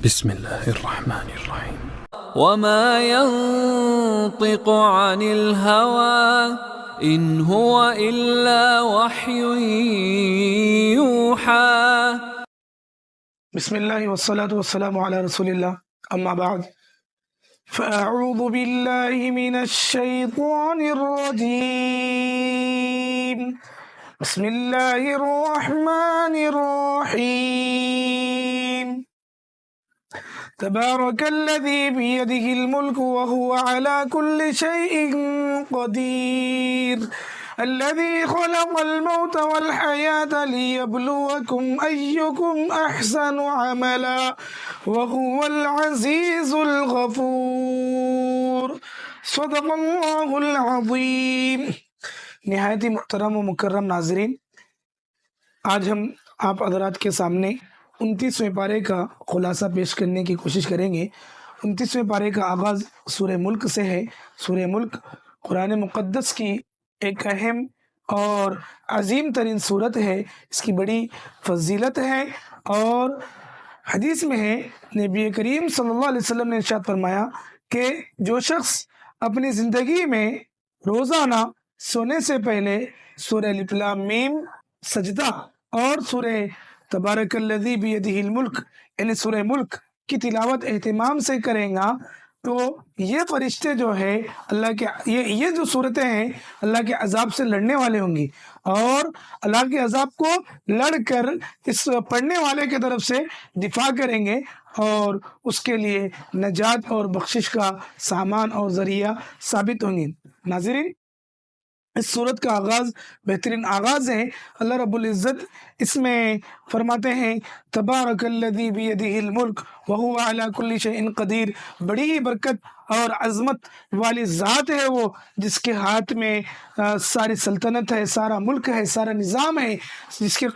بسم الله الرحمن الرحيم. وما ينطق عن الهوى إن هو إلا وحي يوحى. بسم الله والصلاة والسلام على رسول الله، أما بعد فأعوذ بالله من الشيطان الرجيم. بسم الله الرحمن الرحيم. تبارك الذي بيده الملك وهو على كل شيء قدير، الذي خلق الموت والحياة ليبلوكم أيكم أحسن عملا وهو العزيز الغفور. صدق اللہ العظیم. نہایت محترم و مکرم ناظرین، آج ہم آپ حضرات کے سامنے 29ویں پارے کا خلاصہ پیش کرنے کی کوشش کریں گے۔ 29ویں پارے کا آغاز سورہ ملک سے ہے۔ سورہ ملک قرآن مقدس کی ایک اہم اور عظیم ترین صورت ہے، اس کی بڑی فضیلت ہے، اور حدیث میں ہے نبی کریم صلی اللہ علیہ وسلم نے ارشاد فرمایا کہ جو شخص اپنی زندگی میں روزانہ سونے سے پہلے سورہ الف لام میم، سجدہ اور سورہ تبارک الذی بیدہ الملک یعنی سورہ ملک کی تلاوت اہتمام سے کریں گا تو یہ فرشتے جو ہے اللہ کے یہ جو صورتیں ہیں اللہ کے عذاب سے لڑنے والے ہوں گی، اور اللہ کے عذاب کو لڑ کر اس پڑھنے والے کی طرف سے دفاع کریں گے اور اس کے لیے نجات اور بخشش کا سامان اور ذریعہ ثابت ہوں گے۔ ناظرین، اس صورت کا آغاز بہترین آغاز ہے۔ اللہ رب العزت اس میں فرماتے ہیں تبارک الذی بیدہ الملک وہو علی کل شیء قدیر، بڑی ہی برکت اور عظمت والی ذات ہے وہ جس کے ہاتھ میں ساری سلطنت ہے، سارا ملک ہے، سارا نظام ہے، جس کے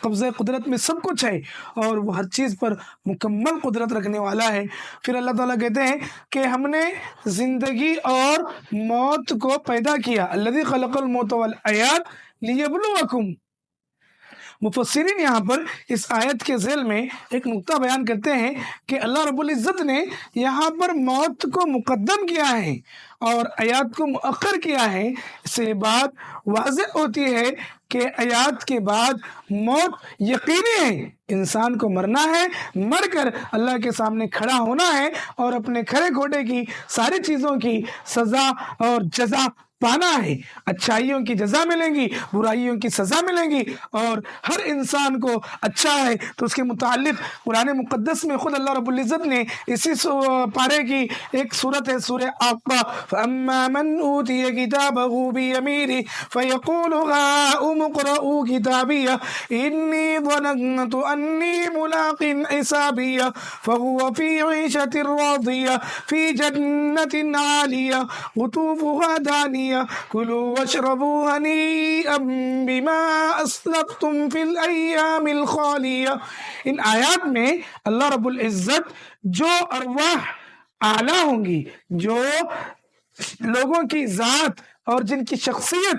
قبضہ قدرت میں سب کچھ ہے اور وہ ہر چیز پر مکمل قدرت رکھنے والا ہے۔ پھر اللہ تعالیٰ کہتے ہیں کہ ہم نے زندگی اور موت کو پیدا کیا، الذی خلق الموت والحیات لیبلوکم۔ مفسرین یہاں پر اس آیت کے ذیل میں ایک نقطہ بیان کرتے ہیں کہ اللہ رب العزت نے یہاں پر موت کو مقدم کیا ہے اور حیات کو مؤخر کیا ہے۔ اس سے بات واضح ہوتی ہے کہ حیات کے بعد موت یقینی ہے، انسان کو مرنا ہے، مر کر اللہ کے سامنے کھڑا ہونا ہے اور اپنے کھڑے کھوٹے کی ساری چیزوں کی سزا اور جزا پانا ہے۔ اچھائیوں کی جزا ملیں گی، برائیوں کی سزا ملیں گی، اور ہر انسان کو اچھا ہے تو اس کے متعلق قرآن مقدس میں خود اللہ رب العزت نے اسی پارے کی ایک صورت ہے سورہ آقا، فَأَمَّا مَنْ أُوتِيَ كِتَابَهُ بِيَمِينِهِ فَيَقُولُ هَاؤُمُ اقْرَءُوا كِتَابِيَهْ إِنِّي ظَنَنتُ أَنِّي مُلَاقٍ حِسَابِيَهْ فَهُوَ فِي عِيشَةٍ رَاضِيَةٍ فِي جَنَّةٍ عَالِيَةٍ قُطُوفُهَا دَانِيَةٌ كُلُوا وَاشْرَبُوا هَنِيئًا بِمَا أَسْلَفْتُمْ فِي الْأَيَّامِ الْخَالِيَةِ۔ ان آیات میں اللہ رب العزت جو ارواح اعلیٰ ہوں گی، جو لوگوں کی ذات اور جن کی شخصیت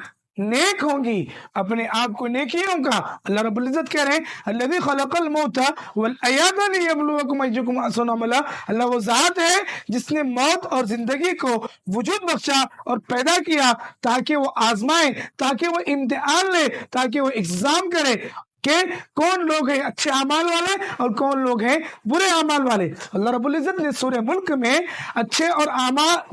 نیک ہوں گی، اپنے آپ کو نیکیوں کا اللہ رب العزت کہہ رہے ہیں الذی خلق الموت والحیات لیبلوکم ایکم احسن عملا۔ اللہ وہ ذات ہے جس نے موت اور زندگی کو وجود بخشا اور پیدا کیا تاکہ وہ آزمائے، تاکہ وہ امتحان لے، تاکہ وہ اگزام کرے کہ کون لوگ ہیں اچھے اعمال والے اور کون لوگ ہیں برے اعمال والے۔ اللہ رب العزت نے سورہ ملک میں اچھے اور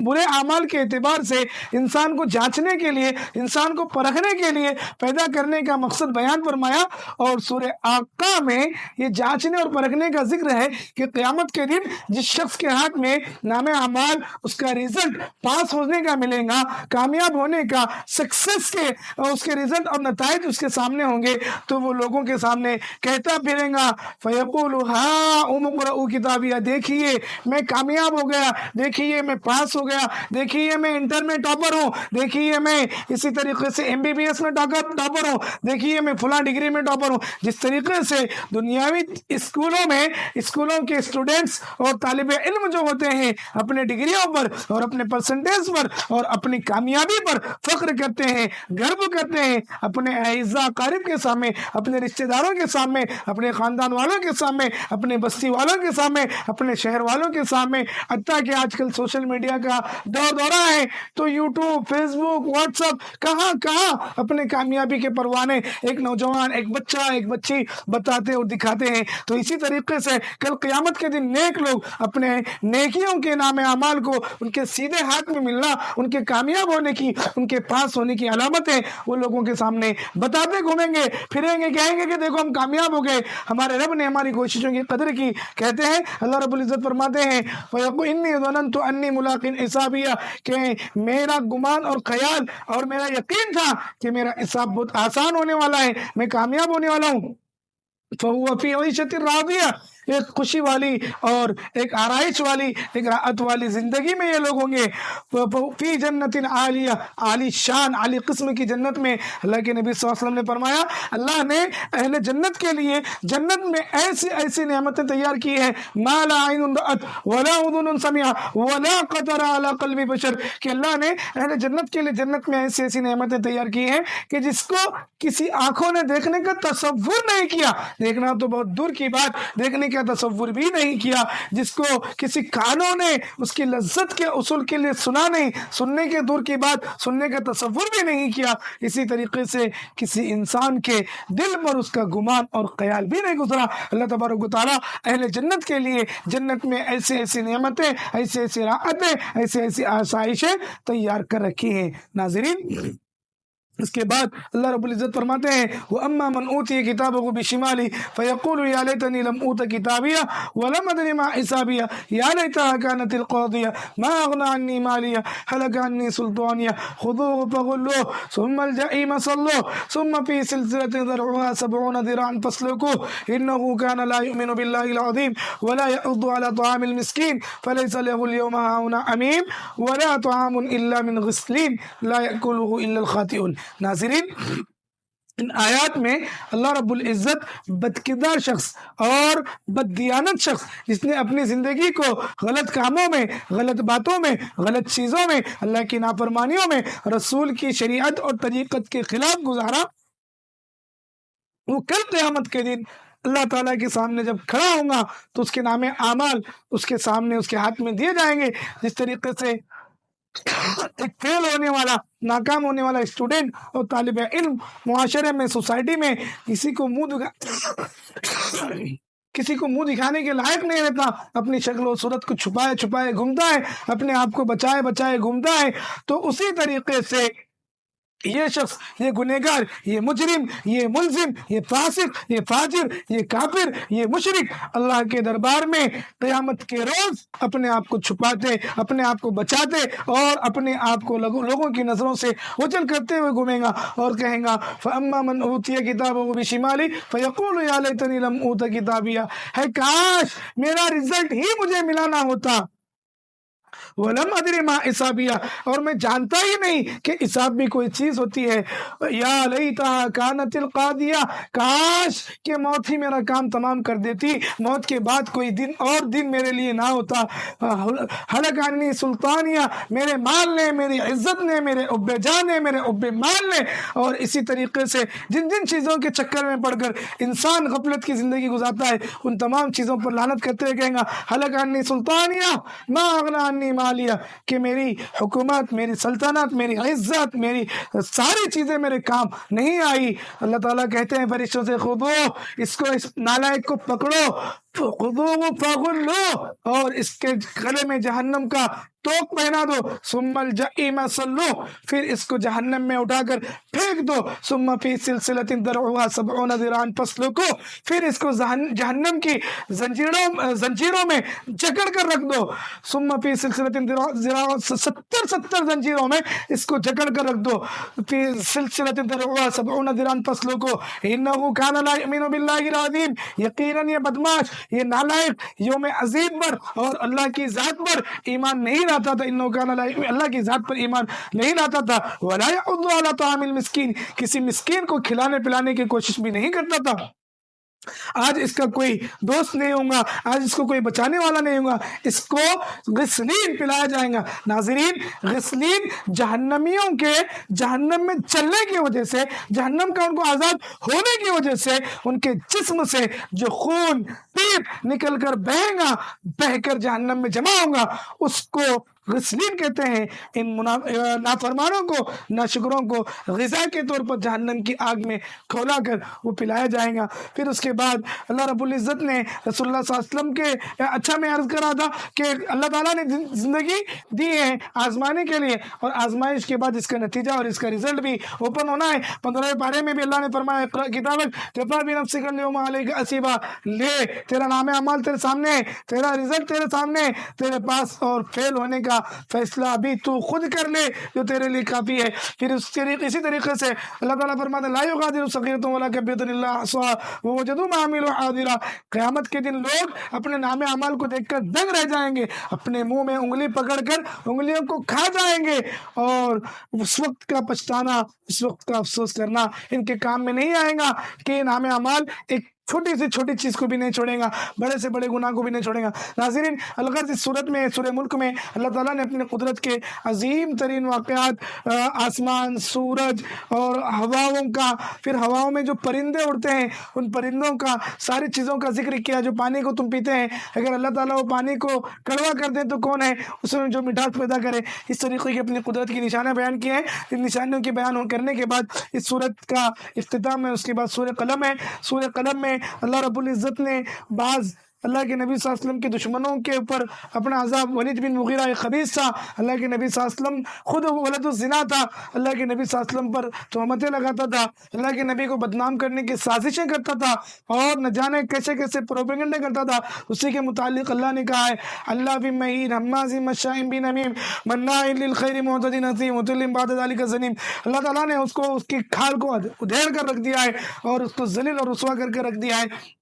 برے اعمال کے اعتبار سے انسان کو جانچنے کے لیے، انسان کو پرکھنے کے لیے پیدا کرنے کا مقصد بیان فرمایا، اور سورہ آقا میں یہ جانچنے اور پرکھنے کا ذکر ہے کہ قیامت کے دن جس شخص کے ہاتھ میں نام اعمال، اس کا رزلٹ پاس ہونے کا ملے گا، کامیاب ہونے کا، سکسیس کے اس کے رزلٹ اور نتائج اس کے سامنے ہوں گے، تو وہ لوگوں کے سامنے کہتا پھرے گا فَيَقُولُ هَاؤُمُ اقْرَءُوا كِتَابِيَهْ، دیکھیے میں کامیاب ہو گیا، دیکھیے میں پاس ہو گیا، دیکھیے میں انٹر میں ٹاپر ہوں، دیکھیے میں اسی طریقے سے MBBS میں ٹاپر ہوں، دیکھیے میں فلاں ڈگری میں ٹاپر ہوں۔ جس طریقے سے دنیاوی اسکولوں کے اسٹوڈنٹس اور طالب علم جو ہوتے ہیں اپنے ڈگریوں پر اور اپنے پرسنٹیج پر اور اپنی کامیابی پر فخر کرتے ہیں، گرو کرتے ہیں، اپنے اعزاء اقارب کے سامنے، اپنے رشتہ داروں کے سامنے، اپنے خاندان والوں کے سامنے، اپنے بستی والوں کے سامنے، اپنے شہر والوں کے سامنے، حتیٰ کہ آج کل سوشل میڈیا کا دورہ ہے تو یوٹیوب، فیس بک، واٹس ایپ، کہاں کہاں اپنے کامیابی کے پروانے ایک نوجوان، ایک بچہ، ایک بچی بتاتے اور دکھاتے ہیں۔ تو اسی طریقے سے کل قیامت کے دن نیک لوگ اپنے نیکیوں کے نام اعمال کو ان کے سیدھے ہاتھ میں ملنا، ان کے کامیاب ہونے کی، ان کے پاس ہونے کی علامت ہے، وہ لوگوں کے سامنے بتاتے گھومیں گے، پھریں گے، کہیں گے کہ دیکھو ہم کامیاب ہو گئے، ہمارے رب نے ہماری کوششوں کی قدر کی۔ کہتے ہیں اللہ رب العزت فرماتے ہیں وَيَقُولُ إِنِّي ظَنَنْتُ أَنِّي مُلَاقٍ حِسَابِيَّ، کہ میرا گمان اور خیال اور میرا یقین تھا کہ میرا حساب بہت آسان ہونے والا ہے، میں کامیاب ہونے والا ہوں۔ فَهُوَ فِي عِيشَةٍ رَاضِيَةٍ، ایک خوشی والی اور ایک آرائش والی، ایک راحت والی زندگی میں یہ لوگ ہوں گے۔ فی جنت عالیہ، عالی شان، عالی قسم کی جنت میں۔ اللہ کے نبی صلی اللہ علیہ وسلم نے فرمایا اللہ نے اہل جنت کے لیے جنت میں ایسی ایسی نعمتیں تیار کی ہیں ما لا عین رأت ولا اذن سمعت ولا خطر علی قلب بشر، کہ اللہ نے اہل جنت کے لیے جنت میں ایسی ایسی نعمتیں تیار کی ہیں کہ جس کو کسی آنکھوں نے دیکھنے کا تصور نہیں کیا، دیکھنا تو بہت دور کی بات، دیکھنے کا تصور بھی نہیں کیا، جس کو کسی کانوں نے اس کی لذت کے اصول کے لیے سنا نہیں، سننے کے دور کی بات، سننے کا تصور بھی نہیں کیا، اسی طریقے سے کسی انسان کے دل پر اس کا گمان اور خیال بھی نہیں گزرا۔ اللہ تبارک و تعالیٰ اہل جنت کے لیے جنت میں ایسی ایسی نعمتیں، ایسی ایسی راحتیں، ایسی ایسی آسائشیں تیار کر رکھی ہیں۔ ناظرین، اس کے بعد اللہ رب العزت فرماتے ہیں وَأَمَّا مَنْ أُوتِيَ كِتَابَهُ بِشِمَالِهِ فَيَقُولُ يَا لَيْتَنِي لَمْ أُوتَ كِتَابِيَهْ وَلَمْ أَدْرِ مَا حِسَابِيَهْ يَا لَيْتَهَا كَانَتِ الْقَاضِيَةَ مَا أَغْنَىٰ عَنِّي مَالِيَهْ هَلَكَ عَنِّي سُلْطَانِيَهْ خُذُوهُ فَغُلُّوهُ ثُمَّ الْجَحِيمَ صَلُّوهُ ثُمَّ فِي سِلْسِلَةٍ ذَرْعُهَا 70 ذِرَاعًا فَاسْلُكُوهُ إِنَّهُ كَانَ لَا يُؤْمِنُ بِاللَّهِ الْعَظِيمِ وَلَا يَحُضُّ عَلَىٰ طَعَامِ الْمِسْكِينِ فَلَيْسَ لَهُ الْيَوْمَ هَاهُنَا حَمِيمٌ وَلَا طَعَامٌ إِلَّا مِنْ غِسْلِينٍ لَا يَأْكُلُهُ إِلَّا الْخَاطِئُونَ۔ ناظرین، ان آیات میں اللہ رب العزت بدکردار شخص اور بددیانت شخص جس نے اپنی زندگی کو غلط کاموں میں، غلط باتوں میں، غلط چیزوں میں، اللہ کی نافرمانیوں میں، رسول کی شریعت اور طریقت کے خلاف گزارا، وہ کل قیامت کے دن اللہ تعالیٰ کے سامنے جب کھڑا ہوگا تو اس کے نام اعمال اس کے سامنے، اس کے ہاتھ میں دیے جائیں گے۔ جس طریقے سے ایک فیل ہونے والا، ناکام ہونے والا اسٹوڈنٹ اور طالب علم معاشرے میں، سوسائٹی میں کسی کو منہ دکھانے کے لائق نہیں رہتا، اپنی شکل و صورت کو چھپائے چھپائے گھومتا ہے، اپنے آپ کو بچائے بچائے گھومتا ہے، تو اسی طریقے سے یہ شخص، یہ گنہگار، یہ مجرم، یہ ملزم، یہ فاسق، یہ فاجر، یہ کافر، یہ مشرک اللہ کے دربار میں قیامت کے روز اپنے آپ کو چھپاتے، اپنے آپ کو بچاتے اور اپنے آپ کو لوگوں کی نظروں سے اوجھل کرتے ہوئے گھومے گا اور کہیں گا فَأَمَّا مَنْ أُوتِيَ كِتَابَهُ بِشِمَالِهِ فَيَقُولُ يَا لَيْتَنِي لَمْ أُوتَ كِتَابِيَهْ، ہے کاش میرا رزلٹ ہی مجھے ملا نہ ہوتا، وَلَمْ أَدْرِ مَا حِسَابِيَهْ، اور میں جانتا ہی نہیں کہ حساب بھی کوئی چیز ہوتی ہے، یا لیتہا کانت القاضیہ، کاش کہ موت ہی میرا کام تمام کر دیتی، موت کے بعد کوئی دن اور دن میرے لیے نہ ہوتا، ہلک عنی سلطانیہ، میرے مال نے، میری عزت نے، میرے اب جان نے، میرے اب مال نے، اور اسی طریقے سے جن جن چیزوں کے چکر میں پڑ کر انسان غفلت کی زندگی گزارتا ہے ان تمام چیزوں پر لعنت کرتے ہوئے کہیں گا ہلک عنی سلطانیہ ما اغنی عنی مالیہ، کہ میری حکومت، میری سلطنت، میری عزت، میری ساری چیزیں میرے کام نہیں آئی۔ اللہ تعالیٰ کہتے ہیں فرشتوں سے خودو، اس کو، اس نالائق کو پکڑو، خودو فغلو، اور اس کے گلے میں جہنم کا توق پہنا دو، ثم الجحیم صلو، پھر اس کو جہنم میں اٹھا کر پھینک دو، ثم فی سلسلۃ ذرعها 70 ذراعا فاسلکو، پھر اس کو جہنم کی زنجیروں میں جکڑ کر رکھ دو، ثم فی سلسلۃ ذراعها 70 زنجیروں میں اس کو جکڑ کر رکھ دو، فی سلسلۃ ذرعها 70 ذراعا فاسلکو انه کان لا یؤمن باللہ العظیم، یقیناً یہ بدماش، یہ نالائق یوم عظیم پر اور اللہ کی ذات پر ایمان نہیں لاتا تھا، انه کان لا یؤمن، اللہ کی ذات پر ایمان نہیں لاتا تھا، ولا یحض علی طعام المسکین، کسی مسکین کو کھلانے پلانے کی کوشش بھی نہیں کرتا تھا، آج اس کا کوئی دوست نہیں ہوگا، آج اس کو کوئی بچانے والا نہیں ہوگا، اس کو غسلین پلایا جائے گا۔ ناظرین، غسلین جہنمیوں کے جہنم میں چلنے کی وجہ سے، جہنم کا ان کو آزاد ہونے کی وجہ سے، ان کے جسم سے جو خون پیپ نکل کر بہے گا، بہہ کر جہنم میں جمع ہوگا، اس کو غسلین کہتے ہیں۔ ان نافرمانوں کو، ناشکروں کو غذا کے طور پر جہنم کی آگ میں کھولا کر وہ پلایا جائے گا۔ پھر اس کے بعد اللہ رب العزت نے رسول اللہ صلی اللہ علیہ وسلم کے، اچھا میں عرض کر رہا تھا کہ اللہ تعالیٰ نے زندگی دی ہے آزمانے کے لیے، اور آزمائش کے بعد اس کا نتیجہ اور اس کا رزلٹ بھی اوپن ہونا ہے۔ 15 پارے میں بھی اللہ نے فرمایا اقرأ کتابک کفیٰ بنفسک اليوم علیک حسیبا، لے تیرا نام اعمال تیرے سامنے ہے، تیرا رزلٹ تیرے سامنے ہے، تیرے پاس اور فیل ہونے کا فیصلہ ابھی تو خود کر لے جو تیرے لیے کافی ہے۔ پھر اسی طریقے سے اللہ تعالیٰ فرماتا ہے لا یغادر صغیرۃ ولا کبیرۃ الا احصاها ووجدوا ما عملوا حاضرا۔ قیامت کے دن لوگ اپنے نام اعمال کو دیکھ کر دنگ رہ جائیں گے، اپنے منہ میں انگلی پکڑ کر انگلیوں کو کھا جائیں گے، اور اس وقت کا پچھتانا، اس وقت کا افسوس کرنا ان کے کام میں نہیں آئے گا کہ نام اعمال ایک چھوٹی سے چھوٹی چیز کو بھی نہیں چھوڑے گا، بڑے سے بڑے گناہ کو بھی نہیں چھوڑے گا۔ ناظرین، الغرض اس صورت میں، سورہ ملک میں اللہ تعالیٰ نے اپنے قدرت کے عظیم ترین واقعات، آسمان، سورج اور ہواؤں کا، پھر ہواؤں میں جو پرندے اڑتے ہیں ان پرندوں کا، ساری چیزوں کا ذکر کیا۔ جو پانی کو تم پیتے ہیں، اگر اللہ تعالیٰ وہ پانی کو کڑوا کر دیں تو کون ہے اس میں جو مٹھاس پیدا کرے؟ اس طریقے کی اپنی قدرت کی نشانیاں بیان کی ہیں۔ ان نشانیوں کے بیان کرنے کے بعد اس صورت کا اختتام ہے، اس کے بعد سورہ قلم ہے۔ سورہ قلم میں اللہ رب العزت نے بعض اللہ کے نبی صلی اللہ علیہ وسلم کے دشمنوں کے اوپر اپنا عذاب، ولید بن مغیرہ ایک خبیث تھا، اللہ کے نبی صلی اللہ علیہ وسلم خود ولد الزنا تھا، اللہ کے نبی صلی اللہ علیہ وسلم پر تہمتیں لگاتا تھا، اللہ کے نبی کو بدنام کرنے کی سازشیں کرتا تھا، اور نہ جانے کیسے کیسے پروپیگنڈے کرتا تھا۔ اسی کے متعلق اللہ نے کہا ہے اللہ بن مہین حماز مشاء بنمیم مناع للخیر معتد اثیم عتل بعد ذلک زنیم۔ اللہ تعالیٰ نے اس کو، اس کی کھال کو ادھیڑ کر رکھ دیا ہے اور اس کو ذلیل اور رسوا کر کے رکھ دیا ہے۔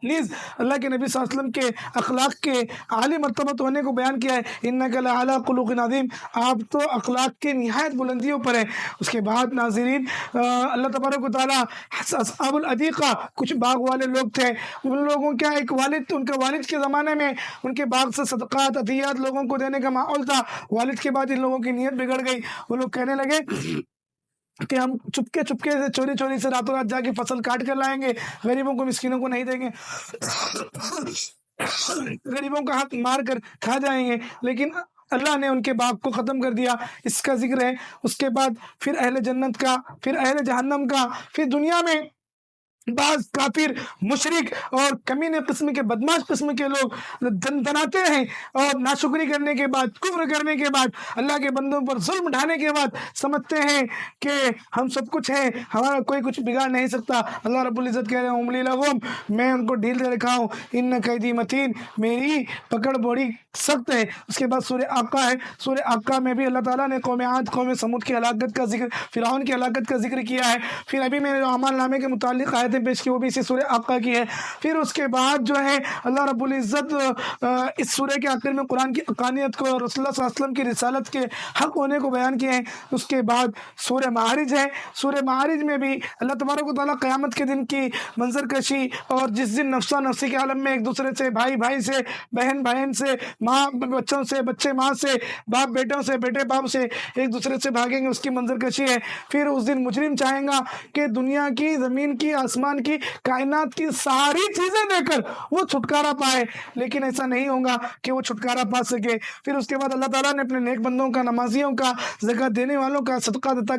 نیز اللہ کے نبی صلی اللہ علیہ وسلم کے اخلاق کے عالی مرتبت ہونے کو بیان کیا ہے، انک لعلی خلق عظیم، آپ تو اخلاق کے نہایت بلندیوں پر ہیں۔ اس کے بعد ناظرین، اللہ تبارک و تعالیٰ اصحاب العدیقہ، کچھ باغ والے لوگ تھے، ان لوگوں کا ایک والد، ان کے والد کے زمانے میں ان کے باغ سے صدقات عطیات لوگوں کو دینے کا ماحول تھا۔ والد کے بعد ان لوگوں کی نیت بگڑ گئی، وہ لوگ کہنے لگے کہ ہم چپکے چپکے سے، چوری چوری سے راتوں رات جا کے فصل کاٹ کر لائیں گے، غریبوں کو، مسکینوں کو نہیں دیں گے، غریبوں کا حق مار کر کھا جائیں گے۔ لیکن اللہ نے ان کے باغ کو ختم کر دیا، اس کا ذکر ہے۔ اس کے بعد پھر اہل جنت کا، پھر اہل جہنم کا، پھر دنیا میں بعض کافر، مشرک اور کمینے قسم کے، بدماش قسم کے لوگ دناتے ہیں، اور ناشکری کرنے کے بعد، کفر کرنے کے بعد، اللہ کے بندوں پر ظلم ڈھانے کے بعد سمجھتے ہیں کہ ہم سب کچھ ہیں، ہمارا کوئی کچھ بگاڑ نہیں سکتا۔ اللہ رب العزت کہہ رہے ہیں املی لہم، میں ان کو ڈھیل دے رکھا ہوں، ان قیدی متین، میری پکڑ بڑی سخت ہے۔ اس کے بعد سورہ آقا ہے۔ سورہ آقا میں بھی اللہ تعالیٰ نے قوم عاد، قوم سمود کی ہلاکت کا ذکر، فرعون کی ہلاکت کا ذکر کیا ہے۔ پھر ابھی میں نے جو اعمال نامے کے متعلق آیتیں پیش کی وہ بھی اسی سورہ آقا کی ہے۔ پھر اس کے بعد جو ہے اللہ رب العزت اس سورہ کے آخر میں قرآن کی حقانیت کو، رسول اللہ صلی اللہ علیہ وسلم کی رسالت کے حق ہونے کو بیان کیے ہیں۔ اس کے بعد سورہ معارج ہے۔ سورہ معارج میں بھی اللہ تبارک و تعالیٰ قیامت کے دن کی منظر کشی، اور جس دن نفسا نفسی کے عالم میں ایک دوسرے سے، بھائی بھائی سے، بہن بہن سے، ماں بچوں سے، بچے ماں سے، باپ بیٹوں سے، بیٹے باپ سے ایک دوسرے سے بھاگیں گے، اس کی منظر کشی ہے۔ پھر اس دن مجرم چاہیں گا کہ دنیا کی، زمین کی، آسمان کی، کائنات کی ساری چیزیں دے کر وہ چھٹکارا پائے، لیکن ایسا نہیں ہوگا کہ وہ چھٹکارا پا سکے۔ پھر اس کے بعد اللہ تعالیٰ نے اپنے نیک بندوں کا، نمازیوں کا، زکوٰۃ دینے والوں کا، صدقہ ادا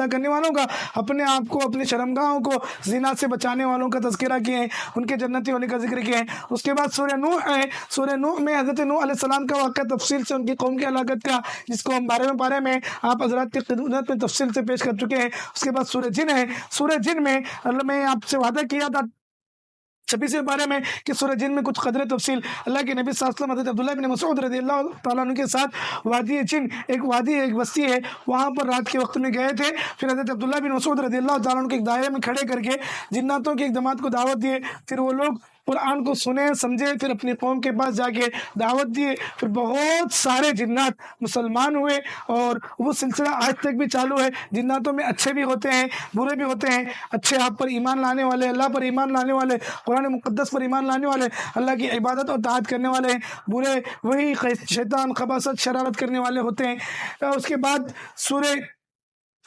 کرنے والوں کا، اپنے آپ کو، اپنی شرمگاہوں کو زنا سے بچانے والوں کا تذکرہ کیے ہیں، ان کے جنتی ہونے کا ذکر کیا ہے۔ اس کے بعد سورہ نوح ہے۔ سورہ نوح میں حضرت نوح علیہ السلام کا واقعہ تفصیل سے، ان کی قوم کی ہلاکت کا، جس کو ہم 12ویں پارے میں آپ حضرات کی خدمت میں تفصیل سے پیش کر چکے ہیں۔ اس کے بعد سورہ جن ہے۔ سورہ جن میں اللہ، میں آپ سے وعدہ کیا تھا 26ویں پارے میں کہ سورہ جن میں کچھ قدر تفصیل، اللہ کے نبی صلی اللہ علیہ وسلم حضرت عبداللہ بن مسعود رضی اللہ تعالیٰ عنہ کے ساتھ وادی جن، ایک وادی ہے، ایک بستی ہے، وہاں پر رات کے وقت میں گئے تھے۔ پھر حضرت عبداللہ بن مسعود رضی اللہ تعالیٰ عنہ کے ایک دائرے میں کھڑے کر کے جناتوں کی ایک جماعت کو دعوت دیے۔ پھر وہ لوگ قرآن کو سنے سمجھے، پھر اپنی قوم کے پاس جا کے دعوت دیے، پھر بہت سارے جنات مسلمان ہوئے، اور وہ سلسلہ آج تک بھی چالو ہے۔ جناتوں میں اچھے بھی ہوتے ہیں، برے بھی ہوتے ہیں۔ اچھے آپ پر ایمان لانے والے، اللہ پر ایمان لانے والے، قرآن مقدس پر ایمان لانے والے، اللہ کی عبادت اور طاعت کرنے والے ہیں۔ برے وہی شیطان، خباثت، شرارت کرنے والے ہوتے ہیں۔ اس کے بعد سورہ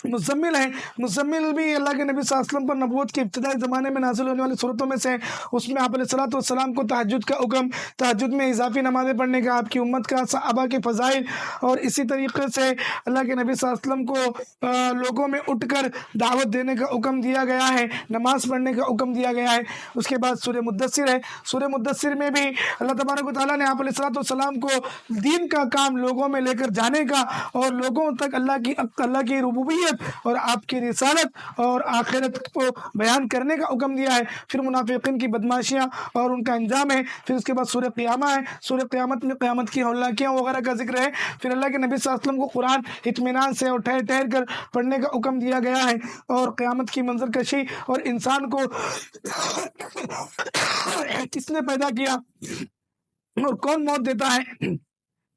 مزمل ہے۔ مزمل بھی اللہ کے نبی صلی اللہ علیہ وسلم پر نبوت کے ابتدائی زمانے میں نازل ہونے والی صورتوں میں سے ہے۔ اس میں آپ علیہ الصلوۃ والسلام کو تہجد کا حکم، تہجد میں اضافی نمازیں پڑھنے کا، آپ کی امت کا، صحابہ کے فضائل، اور اسی طریقے سے اللہ کے نبی صلی اللہ علیہ وسلم کو لوگوں میں اٹھ کر دعوت دینے کا حکم دیا گیا ہے، نماز پڑھنے کا حکم دیا گیا ہے۔ اس کے بعد سورہ مدثر ہے۔ سورہ مدثر میں بھی اللہ تبارک و تعالیٰ نے آپ علیہ الصلوۃ والسلام کو دین کا کام لوگوں میں لے کر جانے کا، اور لوگوں تک اللہ کی ربوبیت اور آپ کی رسالت اور آخرت کو بیان کرنے کا حکم دیا ہے۔ پھر منافقین کی بدماشیاں اور ان کا انجام ہے۔ پھر اس کے بعد سورہ قیامہ ہے۔ سورہ قیامت میں قیامت کی ہولناکیاں وغیرہ کا ذکر ہے۔ پھر اللہ کے نبی صلی اللہ علیہ وسلم کو قرآن اطمینان سے اور ٹھہر ٹھہر کر پڑھنے کا حکم دیا گیا ہے، اور قیامت کی منظر کشی اور انسان کو کس نے پیدا کیا اور کون موت دیتا ہے،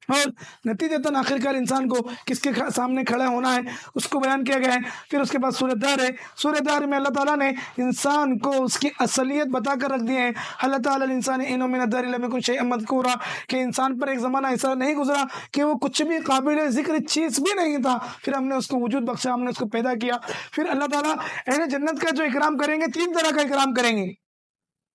اور نتیجتاً آخرکار انسان کو کس کے سامنے کھڑا ہونا ہے، اس کو بیان کیا گیا ہے۔ پھر اس کے بعد سورہ دار ہے۔ سورہ دار میں اللہ تعالیٰ نے انسان کو اس کی اصلیت بتا کر رکھ دی ہے۔ اللہ تعالیٰ الانسان انه من الدار لم يكن شيئا مذكورا، کہ انسان پر ایک زمانہ ایسا نہیں گزرا کہ وہ کچھ بھی قابل ذکر چیز بھی نہیں تھا، پھر ہم نے اس کو وجود بخشا، ہم نے اس کو پیدا کیا۔ پھر اللہ تعالیٰ اہل جنت کا جو اکرام کریں گے، 3 طرح کا اکرام کریں گے۔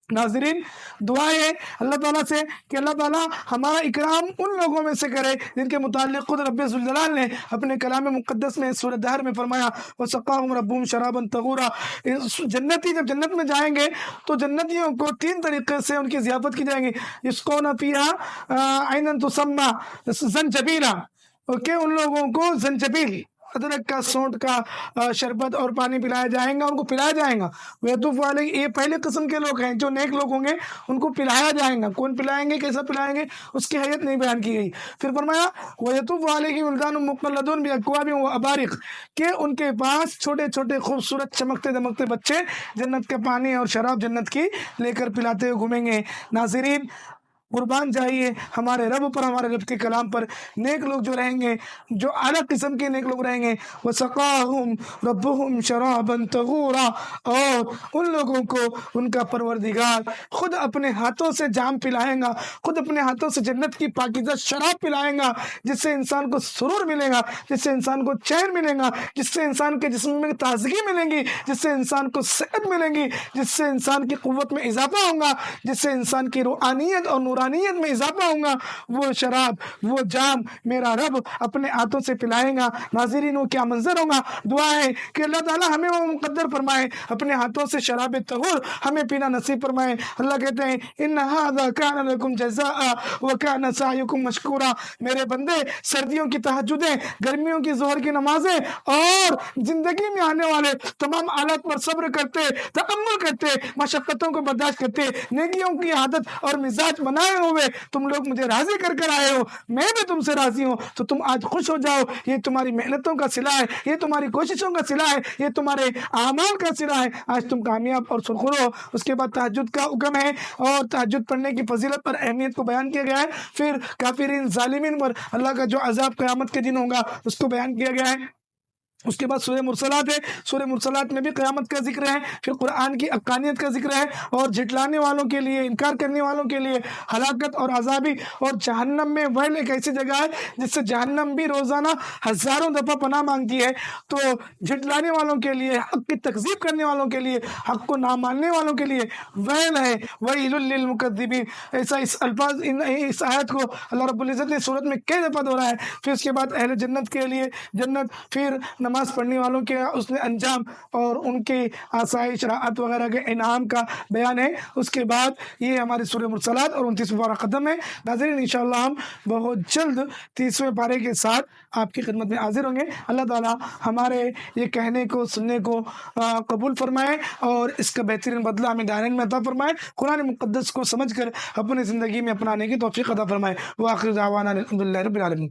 ناظرین، دعا ہے اللہ تعالیٰ سے کہ اللہ تعالیٰ ہمارا اکرام ان لوگوں میں سے کرے جن کے متعلق خود رب ذوالجلال نے اپنے کلام مقدس میں سورہ دہر میں فرمایا وَسَقَاهُمْ رَبُّهُمْ شَرَابًا طَهُورًا۔ جنتی جب جنت میں جائیں گے تو جنتیوں کو 3 طریقے سے ان کی ضیافت کی جائیں گی۔ يُسْقَوْنَ فِيهَا عَيْنًا تُسَمَّى زنجبیلا، کہ ان لوگوں کو زنجبیل، ادرک کا، سونٹ کا شربت اور پانی پلایا جائیں گا، ان کو پلایا جائیں گا۔ وَيَطُوفُ عَلَيْهِمْ، یہ پہلے قسم کے لوگ ہیں جو نیک لوگ ہوں گے، ان کو پلایا جائیں گا۔ کون پلائیں گے، کیسا پلائیں گے، اس کی حیت نہیں بیان کی گئی۔ پھر فرمایا وَيَطُوفُ عَلَيْهِمْ وِلْدَانٌ مُّخَلَّدُونَ بِأَكْوَابٍ وَأَبَارِقَ، کہ ان کے پاس چھوٹے چھوٹے خوبصورت چمکتے دمکتے بچے جنت کا پانی اور شراب جنت کی لے کر پلاتے ہوئے گھومیں گے۔ ناظرین، قربان جائیے ہمارے رب پر، ہمارے رب کے کلام پر۔ نیک لوگ جو رہیں گے، جو اعلیٰ قسم کے نیک لوگ رہیں گے، وَسَقَاهُمْ رَبُّهُمْ شَرَابًا طَهُورًا، اور ان لوگوں کو ان کا پروردگار خود اپنے ہاتھوں سے جام پلائیں گا، خود اپنے ہاتھوں سے جنت کی پاکیزہ شراب پلائیں گا، جس سے انسان کو سرور ملے گا، جس سے انسان کو چین ملے گا، جس سے انسان کے جسم میں تازگی ملے گی، جس سے انسان کو صحت ملے گی، جس سے انسان کی قوت میں اضافہ ہوگا، جس سے انسان کی روحانیت اور نورانیت میں اضافہ ہوگا۔ وہ شراب، وہ جام میرا رب اپنے ہاتھوں سے پلائیں گا۔ ناظرین، وہ کیا منظر ہوگا۔ دعا ہے کہ اللہ تعالیٰ ہمیں وہ مقدر فرمائے، اپنے ہاتھوں سے شراب طہور ہمیں پینا نصیب فرمائے۔ اللہ کہتے ہیں ان ھذا کان لکم جزاء وکان سعیکم مشکورا، میرے بندے سردیوں کی تہجدیں، گرمیوں کی ظہر کی نمازیں اور زندگی میں آنے والے تمام حالات پر صبر کرتے، تحمل کرتے، مشقتوں کو برداشت کرتے، نیکیوں کی عادت اور مزاج بنائے ہوئے تم لوگ مجھے راضی کر کر آئے ہو، میں بھی تم سے راضی ہوں، تو تم آج خوش ہو جاؤ۔ یہ تمہاری محنتوں کا صلہ ہے، یہ تمہاری کوششوں کا صلہ ہے، یہ تمہارے اعمال کا صلہ ہے، آج تم کامیاب اور سرخرو ہو۔ اس کے بعد تہجد کا حکم ہے، اور تہجد پڑھنے کی فضیلت پر اہمیت کو بیان کیا گیا ہے۔ پھر کافرین، ظالمین پر اللہ کا جو عذاب قیامت کے دن ہوگا اس کو بیان کیا گیا ہے۔ اس کے بعد سورہ مرسلات ہے۔ سورہ مرسلات میں بھی قیامت کا ذکر ہے، پھر قرآن کی حقانیت کا ذکر ہے، اور جھٹلانے والوں کے لیے، انکار کرنے والوں کے لیے ہلاکت اور عذابی، اور جہنم میں ویل ایک ایسی جگہ ہے جس سے جہنم بھی روزانہ ہزاروں دفعہ پناہ مانگتی ہے۔ تو جھٹلانے والوں کے لیے، حق کی تکذیب کرنے والوں کے لیے، حق کو نہ ماننے والوں کے لیے ویل ہے، ویل للمکذبین۔ ایسا اس آیت کو اللہ رب العزت نے سورت میں کئی دفعہ دہرایا ہے۔ پھر اس کے بعد اہل جنت کے لیے جنت، پھر نماز پڑھنے والوں کے اس نے انجام اور ان کے آسائش، راحت وغیرہ کے انعام کا بیان ہے۔ اس کے بعد یہ ہماری سورہ مرسلات اور 29 پارہ ختم ہے۔ ناظرین، انشاءاللہ ہم بہت جلد 30ویں پارے کے ساتھ آپ کی خدمت میں حاضر ہوں گے۔ اللہ تعالیٰ ہمارے یہ کہنے کو، سننے کو قبول فرمائے، اور اس کا بہترین بدلہ ہمیں دارین میں عطا فرمائے۔ قرآن مقدس کو سمجھ کر اپنی زندگی میں اپنانے کی توفیق عطا فرمائے۔ وآخر دعوانا الحمدللہ رب العالمین۔